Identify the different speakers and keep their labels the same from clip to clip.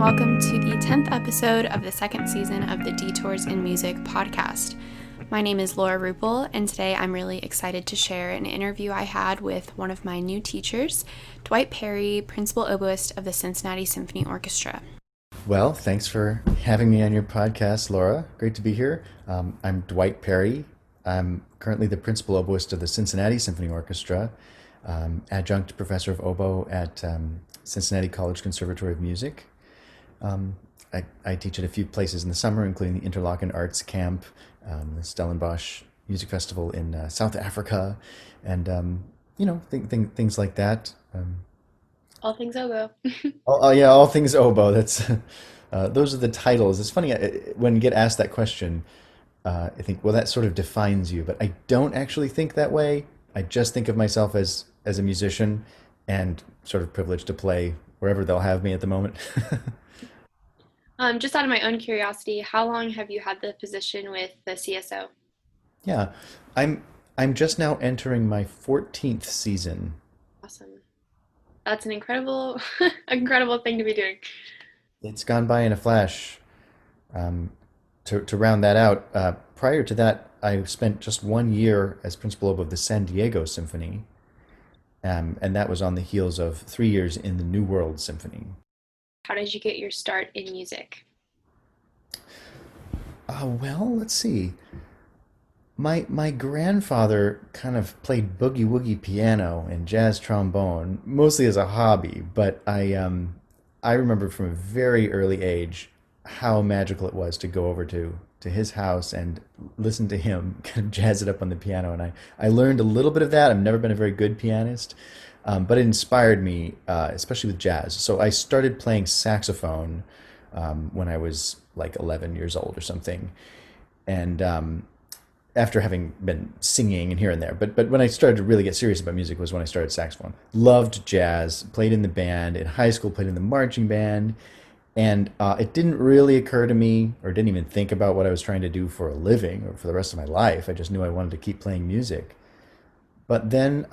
Speaker 1: welcome to the 10th episode of the second season of the Detours in Music podcast. My name is Laura Rupel, and today I'm really excited to share an interview I had with one of my new teachers, Dwight Perry, Principal Oboist of the Cincinnati Symphony Orchestra.
Speaker 2: Well, thanks for having me on your podcast, Laura. Great to be here. I'm Dwight Perry. I'm currently the Principal Oboist of the Cincinnati Symphony Orchestra, adjunct professor of oboe at Cincinnati College Conservatory of Music. I teach at a few places in the summer, including the Interlochen Arts Camp, the Stellenbosch Music Festival in South Africa, and things like that.
Speaker 1: All things oboe.
Speaker 2: All things oboe. That's those are the titles. It's funny when you get asked that question. I think, well, that sort of defines you, but I don't actually think that way. I just think of myself as a musician and sort of privileged to play wherever they'll have me at the moment.
Speaker 1: Just out of my own curiosity, how long have you had the position with the CSO?
Speaker 2: Yeah, I'm just now entering my 14th season.
Speaker 1: Awesome. That's an incredible, incredible thing to be doing.
Speaker 2: It's gone by in a flash. To round that out, prior to that, I spent just 1 year as principal of the San Diego Symphony, and that was on the heels of 3 years in the New World Symphony.
Speaker 1: How did you get your start in music?
Speaker 2: Well, let's see. My grandfather kind of played boogie woogie piano and jazz trombone, mostly as a hobby, but I remember from a very early age how magical it was to go over to his house and listen to him kind of jazz it up on the piano. And I learned a little bit of that. I've never been a very good pianist, but it inspired me, especially with jazz. So I started playing saxophone when I was like 11 years old or something. And after having been singing and here and there. But when I started to really get serious about music was when I started saxophone. Loved jazz, played in the band. In high school, played in the marching band. And it didn't really occur to me, or didn't even think about what I was trying to do for a living or for the rest of my life. I just knew I wanted to keep playing music. But then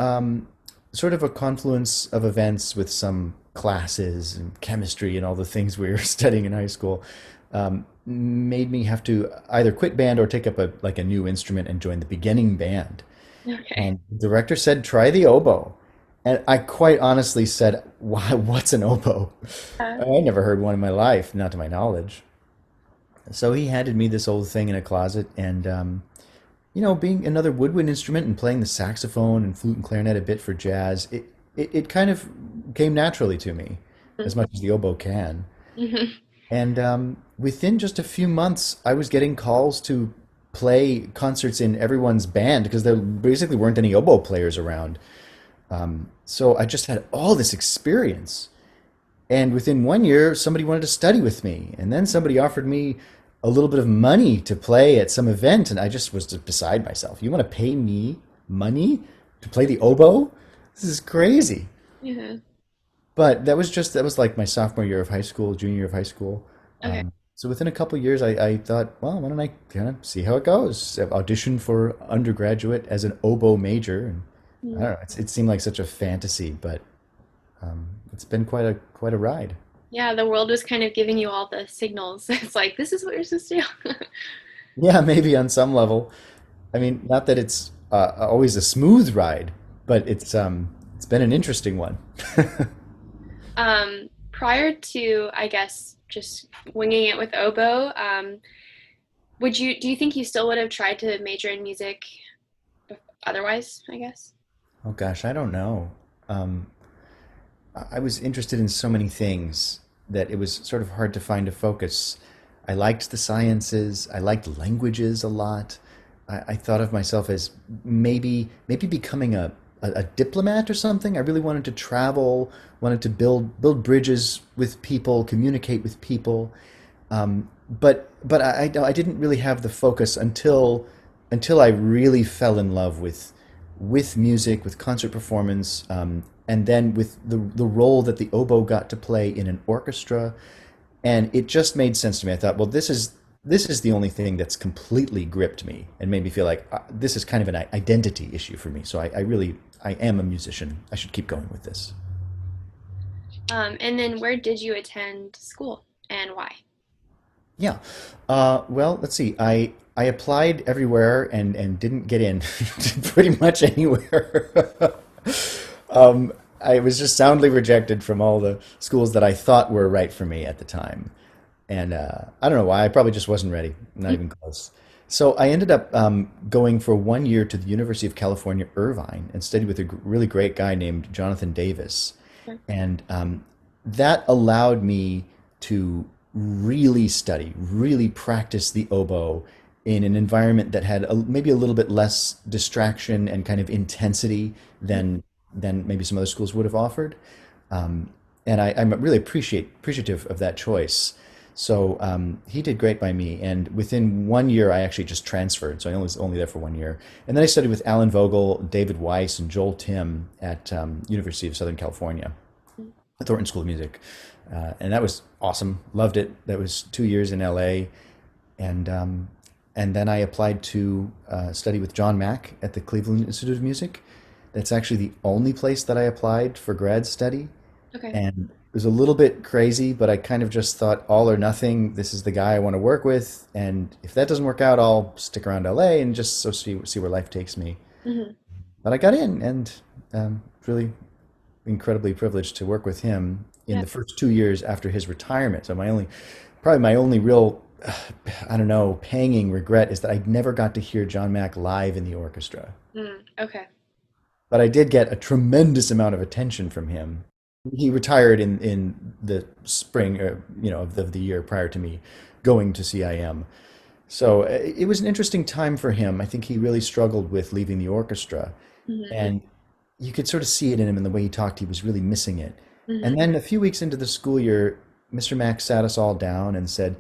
Speaker 2: sort of a confluence of events with some classes and chemistry and all the things we were studying in high school made me have to either quit band or take up a new instrument and join the beginning band.
Speaker 1: Okay.
Speaker 2: And the director said, try the oboe. And I quite honestly said, "Why? What's an oboe?"
Speaker 1: Uh,
Speaker 2: I never heard one in my life, not to my knowledge. So he handed me this old thing in a closet, and being another woodwind instrument and playing the saxophone and flute and clarinet a bit for jazz, it kind of came naturally to me, as much as the oboe can.
Speaker 1: mhm.
Speaker 2: And within just a few months, I was getting calls to play concerts in everyone's band because there basically weren't any oboe players around. So I just had all this experience. And within 1 year, somebody wanted to study with me. And then somebody offered me a little bit of money to play at some event. And I just was beside myself. You want to pay me money to play the oboe? This is crazy.
Speaker 1: Yeah.
Speaker 2: But that was like my sophomore year of high school, junior year of high school.
Speaker 1: Okay.
Speaker 2: So within a couple years, I thought, well, why don't I kind of see how it goes? I auditioned for undergraduate as an oboe major, and I don't know, it seemed like such a fantasy, but it's been quite a ride.
Speaker 1: Yeah, the world was kind of giving you all the signals. It's like, this is what you're supposed to do.
Speaker 2: Yeah, maybe on some level. I mean, not that it's always a smooth ride, but it's been an interesting one.
Speaker 1: Prior to, I guess, just winging it with oboe, do you think you still would have tried to major in music otherwise, I guess?
Speaker 2: Oh gosh, I don't know. Um, I was interested in so many things that it was sort of hard to find a focus. I liked the sciences. I liked languages a lot. I thought of myself as maybe becoming a diplomat or something. I really wanted to travel, wanted to build bridges with people, communicate with people. But I didn't really have the focus until I really fell in love with music, with concert performance, and then with the role that the oboe got to play in an orchestra. And it just made sense to me. I thought, well, this is the only thing that's completely gripped me and made me feel like this is kind of an identity issue for me. So I am a musician. I should keep going with this.
Speaker 1: And then where did you attend school? and why?
Speaker 2: Yeah. Well, let's see. I applied everywhere and didn't get in pretty much anywhere. I was just soundly rejected from all the schools that I thought were right for me at the time. And I don't know why. I probably just wasn't ready. Not even close. So I ended up going for 1 year to the University of California, Irvine, and studied with a really great guy named Jonathan Davis. And that allowed me to really study, really practice the oboe in an environment that had maybe a little bit less distraction and kind of intensity than maybe some other schools would have offered. Um, and I'm really appreciative of that choice. So he did great by me, and within 1 year, I actually just transferred. So I was only there for 1 year, and then I studied with Alan Vogel, David Weiss, and Joel Tim at University of Southern California, at Thornton School of Music, and that was awesome. Loved it. That was 2 years in LA, and then I applied to study with John Mack at the Cleveland Institute of Music. That's actually the only place that I applied for grad study,
Speaker 1: Okay.
Speaker 2: and it was a little bit crazy, but I kind of just thought all or nothing. This is the guy I want to work with, and if that doesn't work out, I'll stick around LA and just see where life takes me.
Speaker 1: Hmm.
Speaker 2: But I got in, and really incredibly privileged to work with him in
Speaker 1: Yeah.
Speaker 2: the first 2 years after his retirement. So probably my only real, I don't know, panging regret is that I never got to hear John Mack live in the orchestra.
Speaker 1: Okay.
Speaker 2: But I did get a tremendous amount of attention from him. He retired in the spring, of the year prior to me going to CIM. So it was an interesting time for him. I think he really struggled with leaving the orchestra,
Speaker 1: Hmm.
Speaker 2: and you could sort of see it in him in the way he talked. He was really missing it.
Speaker 1: Hmm.
Speaker 2: And then a few weeks into the school year, Mr. Mack sat us all down and said,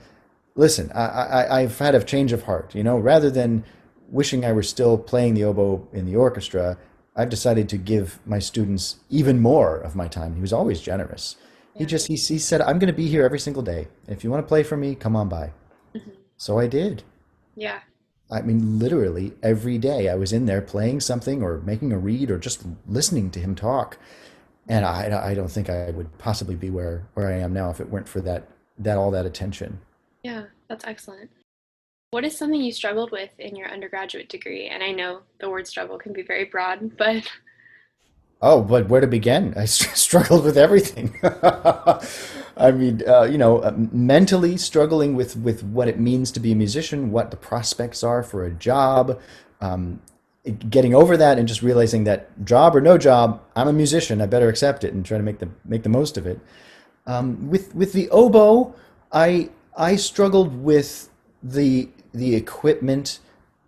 Speaker 2: "Listen, I've had a change of heart. Rather than wishing I were still playing the oboe in the orchestra, I've decided to give my students even more of my time." He was always generous.
Speaker 1: Yeah.
Speaker 2: He said, "I'm going to be here every single day. If you want to play for me, come on by."
Speaker 1: Hmm.
Speaker 2: So I did.
Speaker 1: Yeah.
Speaker 2: I mean, literally every day I was in there playing something or making a read or just listening to him talk. And I don't think I would possibly be where I am now if it weren't for that attention.
Speaker 1: Yeah. That's excellent. What is something you struggled with in your undergraduate degree? And I know the word struggle can be very broad, but
Speaker 2: Oh, but where to begin? I struggled with everything. I mean, mentally struggling with what it means to be a musician, what the prospects are for a job, um, getting over that, and just realizing that job or no job, I'm a musician. I better accept it and try to make the most of it. With the oboe, I struggled with the equipment,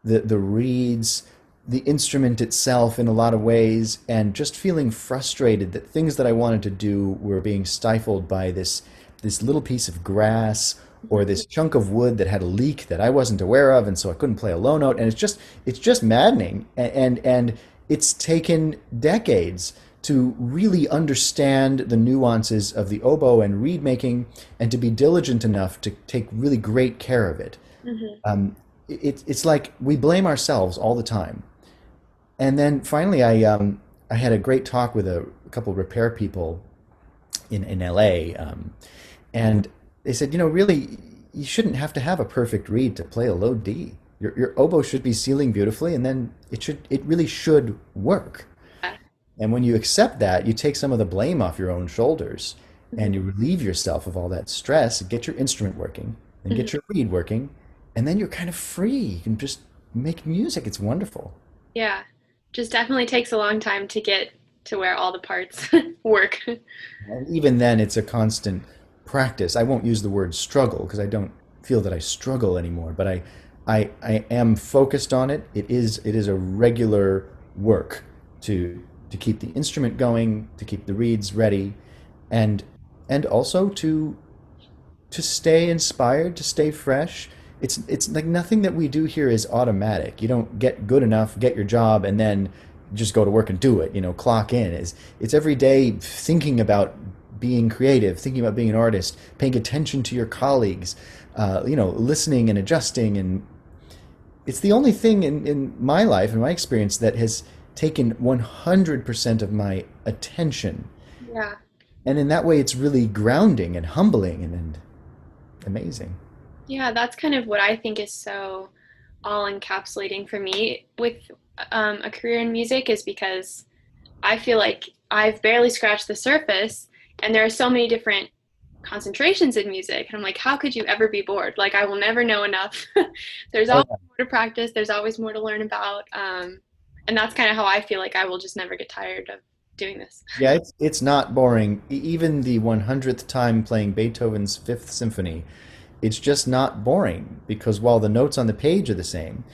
Speaker 2: the reeds, the instrument itself in a lot of ways, and just feeling frustrated that things that I wanted to do were being stifled by this little piece of grass or this chunk of wood that had a leak that I wasn't aware of, and so I couldn't play a low note, and it's just maddening, and it's taken decades to really understand the nuances of the oboe and reed making, and to be diligent enough to take really great care of it.
Speaker 1: hmm.
Speaker 2: It's like we blame ourselves all the time. And then finally, I had a great talk with a couple of repair people in LA, and they said, really, you shouldn't have to have a perfect reed to play a low D. Your oboe should be sealing beautifully, and then it really should work. And when you accept that, you take some of the blame off your own shoulders, and
Speaker 1: Hmm.
Speaker 2: you relieve yourself of all that stress, get your instrument working, and
Speaker 1: Hmm.
Speaker 2: get your reed working, and then you're kind of free. You can just make music. It's wonderful.
Speaker 1: Yeah. Just definitely takes a long time to get to where all the parts work.
Speaker 2: And even then, it's a constant practice. I won't use the word struggle because I don't feel that I struggle anymore, but I am focused on it. It is a regular work to keep the instrument going, to keep the reeds ready, and and also to stay inspired, to stay fresh. It's like nothing that we do here is automatic. You don't get good enough, get your job, and then just go to work and do it. Clock in. It's every day thinking about being creative, thinking about being an artist, paying attention to your colleagues, listening and adjusting. And it's the only thing in my life, in my experience, that has taken 100% of my attention.
Speaker 1: Yeah.
Speaker 2: And in that way, it's really grounding and humbling, and amazing.
Speaker 1: Yeah, that's kind of what I think is so all encapsulating for me with a career in music is because I feel like I've barely scratched the surface, and there are so many different concentrations in music. And I'm like, how could you ever be bored? Like, I will never know enough. There's
Speaker 2: Oh
Speaker 1: always more to practice, there's always more to learn about. And that's kind of how I feel like I will just never get tired of doing this.
Speaker 2: yeah, it's not boring. Even the 100th time playing Beethoven's Fifth Symphony, it's just not boring because while the notes on the page are the same,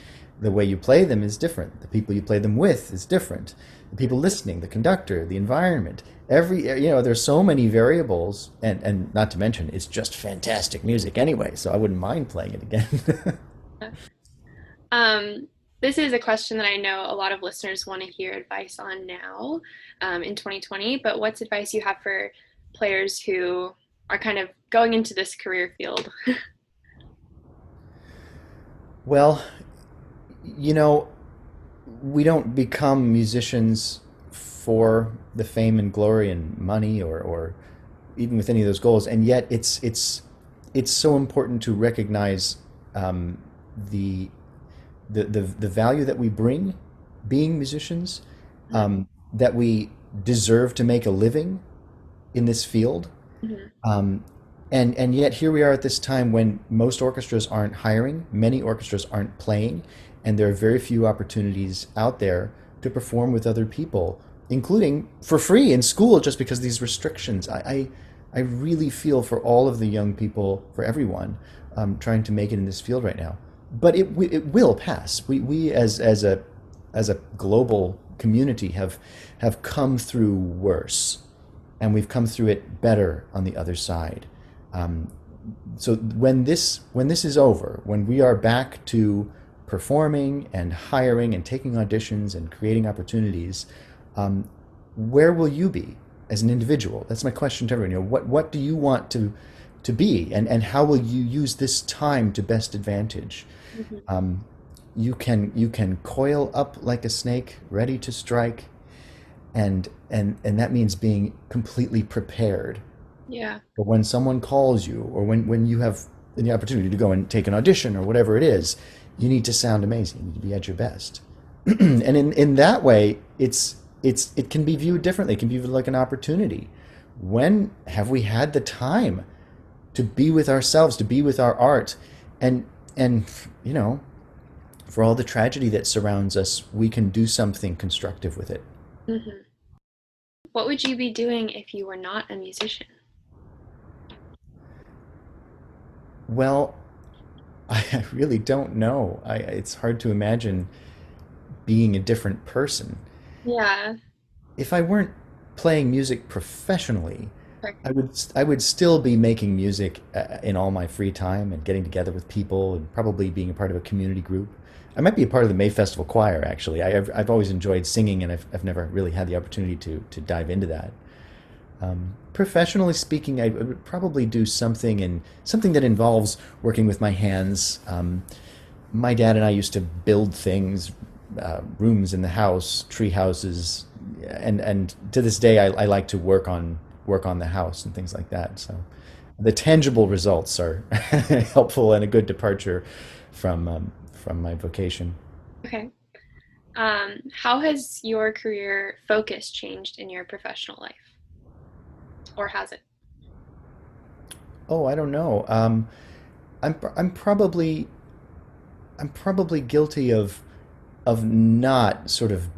Speaker 2: the way you play them is different. The people you play them with is different. The people listening, the conductor, the environment, there's so many variables, and not to mention, it's just fantastic music anyway. So I wouldn't mind playing it again.
Speaker 1: Um, this is a question that I know a lot of listeners want to hear advice on now in 2020, but what's advice you have for players who are kind of going into this career field?
Speaker 2: Well, you know, we don't become musicians for the fame and glory and money or even with any of those goals, and yet it's so important to recognize um, the, the value that we bring being musicians, that we deserve to make a living in this field.
Speaker 1: Mhm.
Speaker 2: um, and yet here we are at this time when most orchestras aren't hiring, many orchestras aren't playing, and there are very few opportunities out there to perform with other people, including for free in school, just because of these restrictions. I really feel for all of the young people, for everyone, trying to make it in this field right now. But it will pass. We as a global community have come through worse, and we've come through it better on the other side. Um, so when this is over, when we are back to performing and hiring and taking auditions and creating opportunities, um, where will you be as an individual? That's my question to everyone. What do you want to be, and how will you use this time to best advantage?
Speaker 1: Mhm.
Speaker 2: Um, you can coil up like a snake, ready to strike, and that means being completely prepared.
Speaker 1: Yeah.
Speaker 2: But when someone calls you, or when you have the opportunity to go and take an audition or whatever it is, you need to sound amazing. You need to be at your best. And in that way, it can be viewed differently. It can be viewed like an opportunity. When have we had the time to be with ourselves, to be with our art, and you know, for all the tragedy that surrounds us, we can do something constructive with it.
Speaker 1: Mhm. What would you be doing if you were not a musician?
Speaker 2: Well, I really don't know. It's hard to imagine being a different person.
Speaker 1: Yeah.
Speaker 2: If I weren't playing music professionally,
Speaker 1: Right.
Speaker 2: I would still be making music in all my free time and getting together with people and probably being a part of a community group. I might be a part of the May Festival choir actually. I've always enjoyed singing, and I've never really had the opportunity to dive into that. Professionally speaking, I would probably do something that involves working with my hands. My dad and I used to build things, rooms in the house, tree houses, and to this day, I like to work on the house and things like that. So the tangible results are helpful and a good departure from my vocation.
Speaker 1: Okay. How has your career focus changed in your professional life, or has it?
Speaker 2: Oh, I don't know. I'm I'm probably I'm probably guilty of not sort of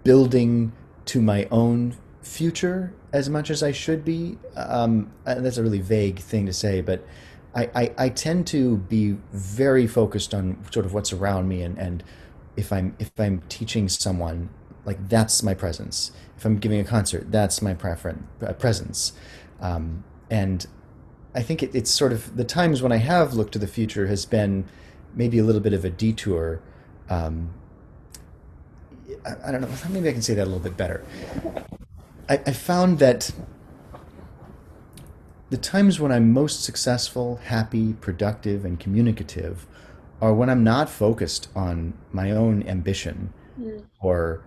Speaker 2: building to my own future as much as I should be. And that's a really vague thing to say, but I tend to be very focused on sort of what's around me, and if I'm teaching someone, like that's my presence. If I'm giving a concert, that's my presence. And I think it's sort of the times when I have looked to the future has been maybe a little bit of a detour. Um, I don't know. Maybe I can say that a little bit better. I found that the times when I'm most successful, happy, productive, and communicative are when I'm not focused on my own ambition,
Speaker 1: Mm.
Speaker 2: or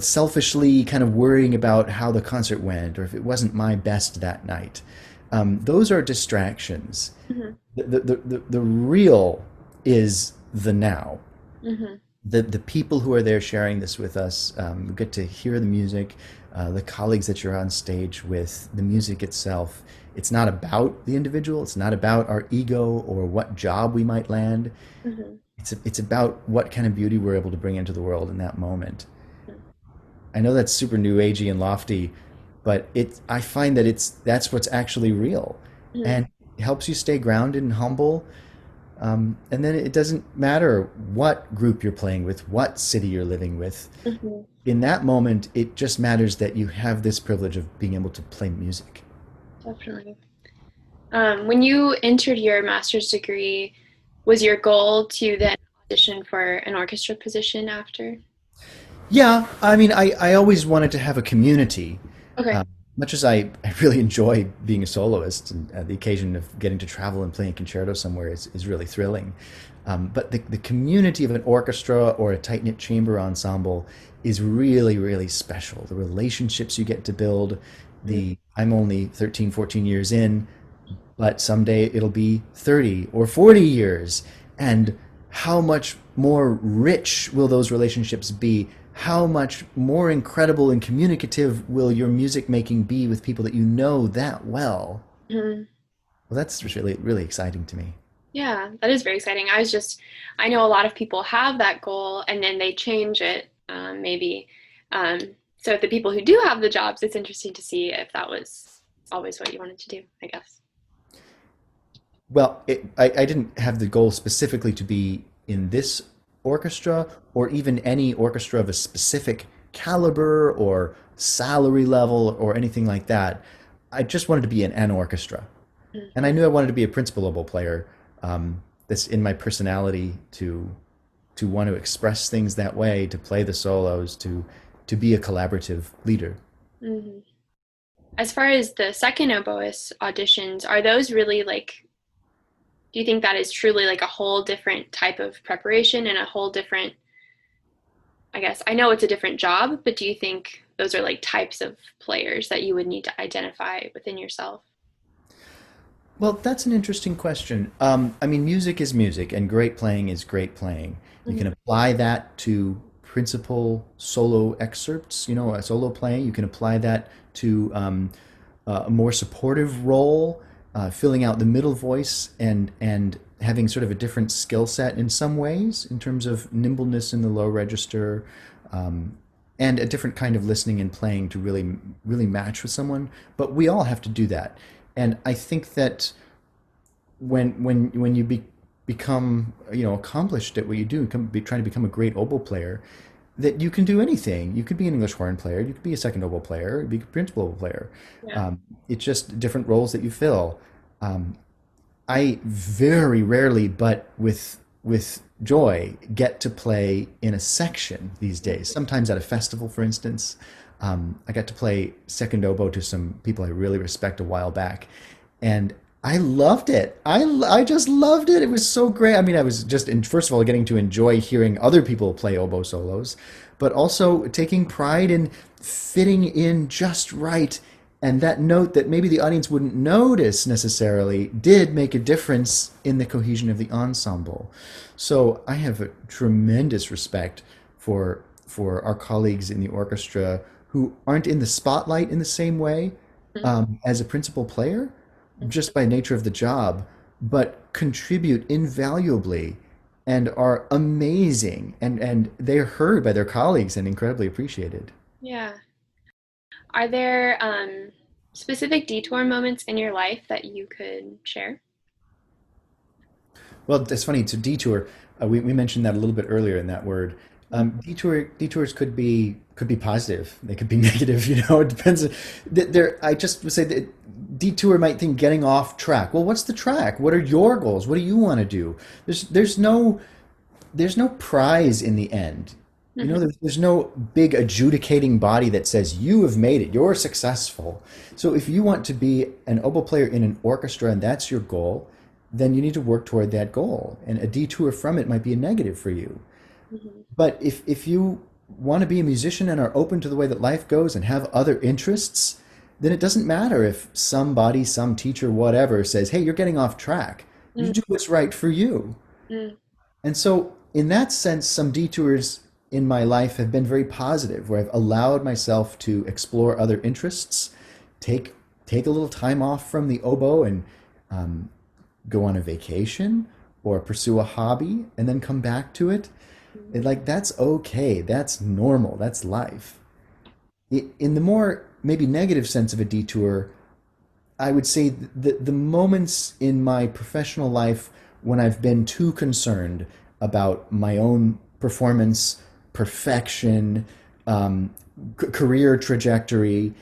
Speaker 2: selfishly kind of worrying about how the concert went or if it wasn't my best that night. those are distractions.
Speaker 1: Hmm.
Speaker 2: The real is the now.
Speaker 1: Hmm.
Speaker 2: The people who are there sharing this with us, get to hear the music, the colleagues that you're on stage with, the music itself. It's not about the individual. It's not about our ego or what job we might land.
Speaker 1: Hmm.
Speaker 2: It's about what kind of beauty we're able to bring into the world in that moment. I know that's super new agey and lofty, but I find that that's what's actually real,
Speaker 1: Hmm.
Speaker 2: and it helps you stay grounded and humble. And then it doesn't matter what group you're playing with, what city you're living with.
Speaker 1: Hmm.
Speaker 2: In that moment, it just matters that you have this privilege of being able to play music.
Speaker 1: Definitely. When you entered your master's degree, was your goal to then audition for an orchestra position after?
Speaker 2: Yeah, I mean, I always wanted to have a community.
Speaker 1: Okay.
Speaker 2: Uh, much as I really enjoy being a soloist, and the occasion of getting to travel and play a concerto somewhere is really thrilling. But the community of an orchestra or a tight-knit chamber ensemble is really, really special. The relationships you get to build, I'm only 13, 14 years in, but someday it'll be 30 or 40 years. And how much more rich will those relationships be? How much more incredible and communicative will your music making be with people that you know that well?
Speaker 1: Mhm.
Speaker 2: Well, that's just really, really exciting to me.
Speaker 1: Yeah, that is very exciting. I know a lot of people have that goal and then they change it, maybe. Um, so, if the people who do have the jobs, it's interesting to see if that was always what you wanted to do, I guess.
Speaker 2: Well, I didn't have the goal specifically to be in this orchestra or even any orchestra of a specific caliber or salary level or anything like that. I just wanted to be in an orchestra. And I knew I wanted to be a principal oboe player. That's in my personality to want to express things that way, to play the solos, to be a collaborative leader.
Speaker 1: Mm-hmm. As far as the second oboist auditions, are those really like, do you think that is truly like a whole different type of preparation and a whole different, I guess, I know it's a different job, but do you think those are like types of players that you would need to identify within yourself?
Speaker 2: Well, that's an interesting question. I mean, music is music, and great playing is great playing. You can
Speaker 1: Hmm.
Speaker 2: apply that to principal solo excerpts, a solo playing. You can apply that to a more supportive role, filling out the middle voice and having sort of a different skill set in some ways in terms of nimbleness in the low register, um, and a different kind of listening and playing to really match with someone. But we all have to do that. And I think that when you become accomplished at what you do, trying to become a great oboe player, that you can do anything. You could be an English horn player, you could be a second oboe player, you could be a principal oboe player.
Speaker 1: Yeah.
Speaker 2: It's just different roles that you fill. Um, I very rarely, but with joy, get to play in a section these days. Sometimes at a festival, for instance. I got to play second oboe to some people I really respect a while back, and I loved it. I just loved it. It was so great. I mean, I was just first of all getting to enjoy hearing other people play oboe solos, but also taking pride in fitting in just right. And that note that maybe the audience wouldn't notice necessarily did make a difference in the cohesion of the ensemble. So I have a tremendous respect for our colleagues in the orchestra who aren't in the spotlight in the same way as a principal player, just by nature of the job, but contribute invaluably and are amazing, and they're heard by their colleagues and incredibly appreciated.
Speaker 1: Yeah. Are there specific detour moments in your life that you could share?
Speaker 2: Well, it's funny. To detour, we mentioned that a little bit earlier in that word. Detours could be positive. They could be negative. It depends. I just would say that detour might think getting off track. Well, what's the track? What are your goals? What do you want to do? There's no prize in the end.
Speaker 1: Hmm.
Speaker 2: There's no big adjudicating body that says you have made it, you're successful. So if you want to be an oboe player in an orchestra and that's your goal, then you need to work toward that goal. And a detour from it might be a negative for you.
Speaker 1: Hmm.
Speaker 2: But if you want to be a musician and are open to the way that life goes and have other interests, then it doesn't matter if somebody, some teacher, whatever says, hey, you're getting off track. You
Speaker 1: Mm,
Speaker 2: do what's right for you.
Speaker 1: mm,
Speaker 2: And so, in that sense, some detours in my life have been very positive, where I've allowed myself to explore other interests, take take a little time off from the oboe and um, go on a vacation or pursue a hobby and then come back to it.
Speaker 1: mm,
Speaker 2: And like that's okay. That's normal. That's life. In the more maybe negative sense of a detour, I would say the moments in my professional life when I've been too concerned about my own performance, perfection, um, career trajectory,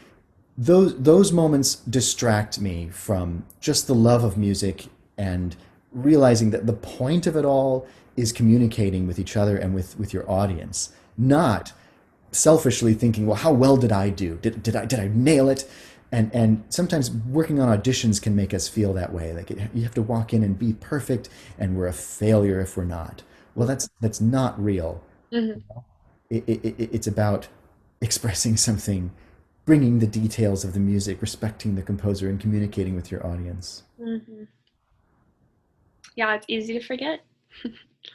Speaker 2: those moments distract me from just the love of music and realizing that the point of it all is communicating with each other and with your audience, not selfishly thinking, well, how well did I do? Did I nail it? And sometimes working on auditions can make us feel that way. Like you have to walk in and be perfect, and we're a failure if we're not. Well, that's not real.
Speaker 1: mhm,
Speaker 2: It's about expressing something, bringing the details of the music, respecting the composer, and communicating with your audience.
Speaker 1: mhm. Yeah, it's easy to forget.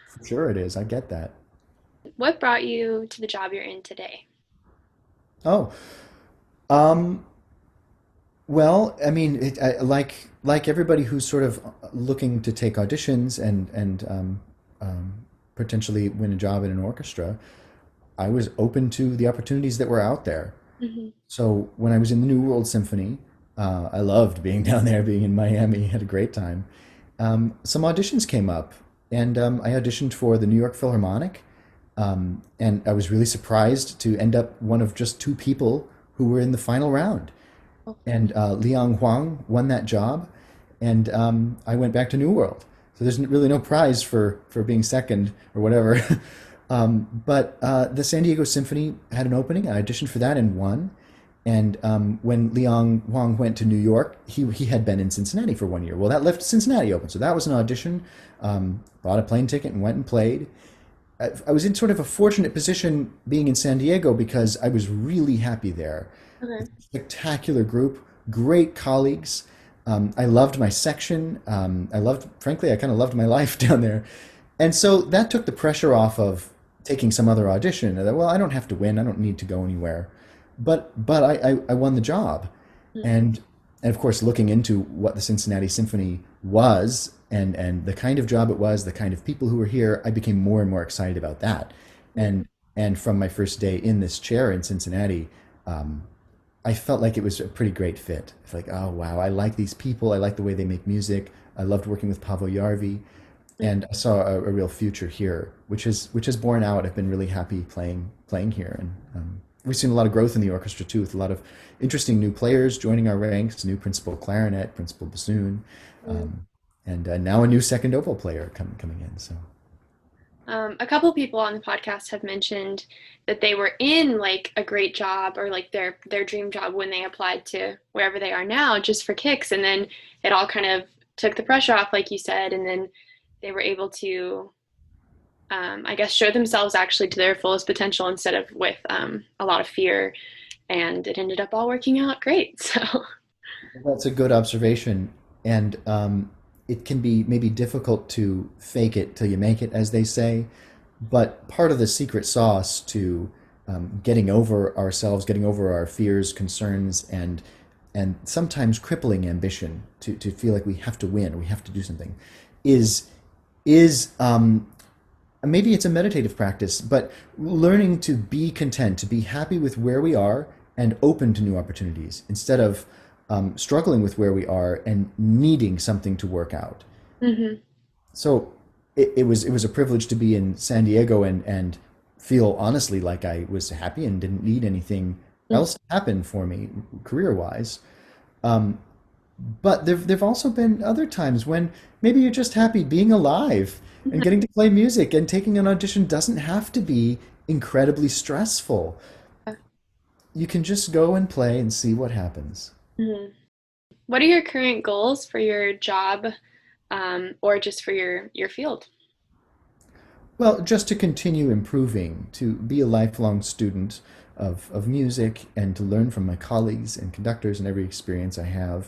Speaker 2: For sure, it is. I get that.
Speaker 1: What brought you to the job you're in today?
Speaker 2: Oh, um, well, I mean, like everybody who's sort of looking to take auditions and potentially win a job in an orchestra, I was open to the opportunities that were out there.
Speaker 1: Hmm.
Speaker 2: So when I was in the New World Symphony, I loved being down there, being in Miami, had a great time. Some auditions came up, and I auditioned for the New York Philharmonic, and I was really surprised to end up one of just two people who were in the final round. And Liang Huang won that job, and I went back to New World. So there's really no prize for being second or whatever. But the San Diego Symphony had an opening. I auditioned for that and won. And when Liang Huang went to New York, he had been in Cincinnati for 1 year. Well, that left Cincinnati open. So that was an audition. Bought a plane ticket and went and played. I was in sort of a fortunate position being in San Diego because I was really happy there.
Speaker 1: Okay.
Speaker 2: Spectacular group, great colleagues. I loved my section. Frankly, I kind of loved my life down there. And so that took the pressure off of taking some other audition. I thought, well, I don't have to win. I don't need to go anywhere. But I won the job.
Speaker 1: Mm,
Speaker 2: And, and of course, looking into what the Cincinnati Symphony was and the kind of job it was, the kind of people who were here, I became more and more excited about that.
Speaker 1: mm,
Speaker 2: And from my first day in this chair in Cincinnati, um, I felt like it was a pretty great fit. It's like, oh wow, I like these people. I like the way they make music. I loved working with Paavo Järvi,
Speaker 1: mm,
Speaker 2: and I saw a real future here, which is borne out. I've been really happy playing here, and we've seen a lot of growth in the orchestra too, with a lot of interesting new players joining our ranks, new principal clarinet, principal bassoon,
Speaker 1: mm.
Speaker 2: um, and now a new second oboe player coming in. So
Speaker 1: A couple people on the podcast have mentioned that they were in like a great job or like their dream job when they applied to wherever they are now just for kicks, and then it all kind of took the pressure off, like you said, and then they were able to, I guess, show themselves actually to their fullest potential instead of with a lot of fear, and it ended up all working out great. So,
Speaker 2: that's a good observation, and it can be maybe difficult to fake it till you make it, as they say. But part of the secret sauce to getting over ourselves, getting over our fears, concerns, and sometimes crippling ambition to feel like we have to win, we have to do something, is is maybe it's a meditative practice, but learning to be content, to be happy with where we are and open to new opportunities instead of struggling with where we are and needing something to work out.
Speaker 1: hmm.
Speaker 2: So it was a privilege to be in San Diego and feel honestly like I was happy and didn't need anything else to happen for me career wise. Um, but there've also been other times when maybe you're just happy being alive and getting to play music, and taking an audition doesn't have to be incredibly stressful. You can just go and play and see what happens.
Speaker 1: Hmm. What are your current goals for your job, or just for your field?
Speaker 2: Well, just to continue improving, to be a lifelong student of music and to learn from my colleagues and conductors and every experience I have.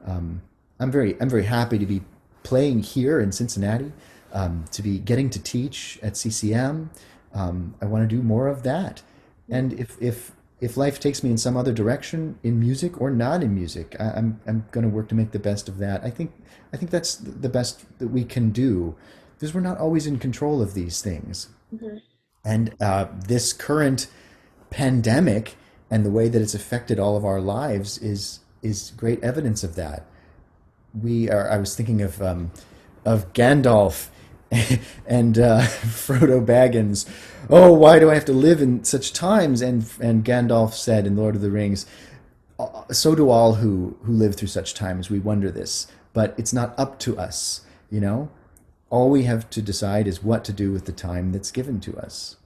Speaker 2: Um, I'm very happy to be playing here in Cincinnati, to be getting to teach at CCM. I want to do more of that. And if life takes me in some other direction in music or not in music, I'm going to work to make the best of that. I think that's the best that we can do because we're not always in control of these things.
Speaker 1: Mhm.
Speaker 2: And this current pandemic and the way that it's affected all of our lives is great evidence of that. We are. I was thinking of Gandalf and Frodo Baggins. Oh, why do I have to live in such times? And Gandalf said in Lord of the Rings, so do all who live through such times. We wonder this, but it's not up to us. You know, all we have to decide is what to do with the time that's given to us.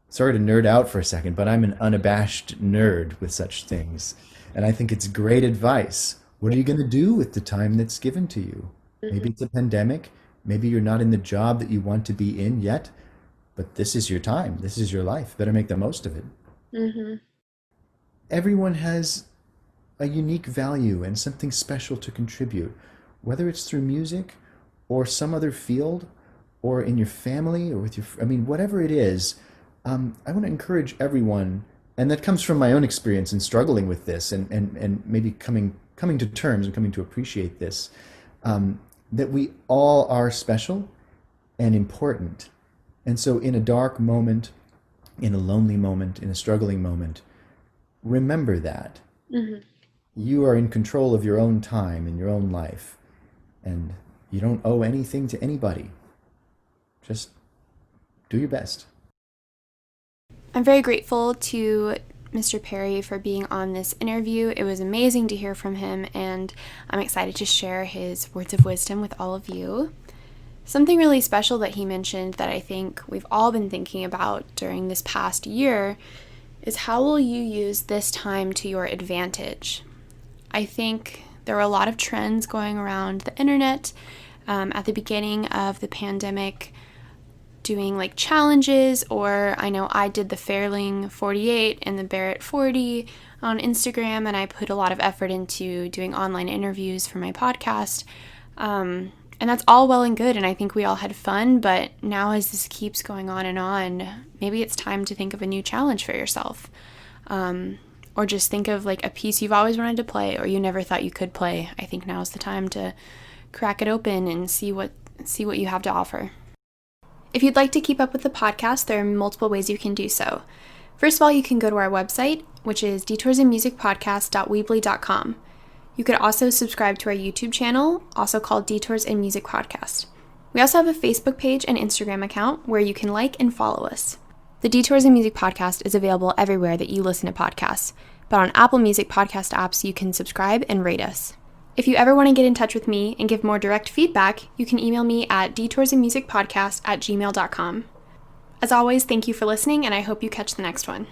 Speaker 2: Sorry to nerd out for a second, but I'm an unabashed nerd with such things. And I think it's great advice. What are you going to do with the time that's given to you? Maybe it's a pandemic. Maybe you're not in the job that you want to be in yet, but this is your time. This is your life. Better make the most of it.
Speaker 1: Mm-hmm.
Speaker 2: Everyone has a unique value and something special to contribute, whether it's through music or some other field or in your family or with your, I mean, whatever it is. I want to encourage everyone, and that comes from my own experience in struggling with this and maybe coming to terms and coming to appreciate this, that we all are special and important. And so in a dark moment, in a lonely moment, in a struggling moment, remember that.
Speaker 1: Mm-hmm.
Speaker 2: You are in control of your own time and your own life, and you don't owe anything to anybody. Just do your best.
Speaker 1: I'm very grateful to Mr. Perry for being on this interview. It was amazing to hear from him, and I'm excited to share his words of wisdom with all of you. Something really special that he mentioned that I think we've all been thinking about during this past year is how will you use this time to your advantage? I think there were a lot of trends going around the internet at the beginning of the pandemic, doing like challenges, or I know I did the Fairling 48 and the Barrett 40 on Instagram, and I put a lot of effort into doing online interviews for my podcast. And that's all well and good, and I think we all had fun, but now as this keeps going on, maybe it's time to think of a new challenge for yourself. Or just think of like a piece you've always wanted to play or you never thought you could play. I think now is the time to crack it open and see what you have to offer. If you'd like to keep up with the podcast, there are multiple ways you can do so. First of all, you can go to our website, which is detoursinmusicpodcast.weebly.com. You could also subscribe to our YouTube channel, also called Detours in Music Podcast. We also have a Facebook page and Instagram account where you can like and follow us. The Detours in Music Podcast is available everywhere that you listen to podcasts, but on Apple Music podcast apps, you can subscribe and rate us. If you ever want to get in touch with me and give more direct feedback, you can email me at detoursinmusicpodcast@gmail.com. As always, thank you for listening, and I hope you catch the next one.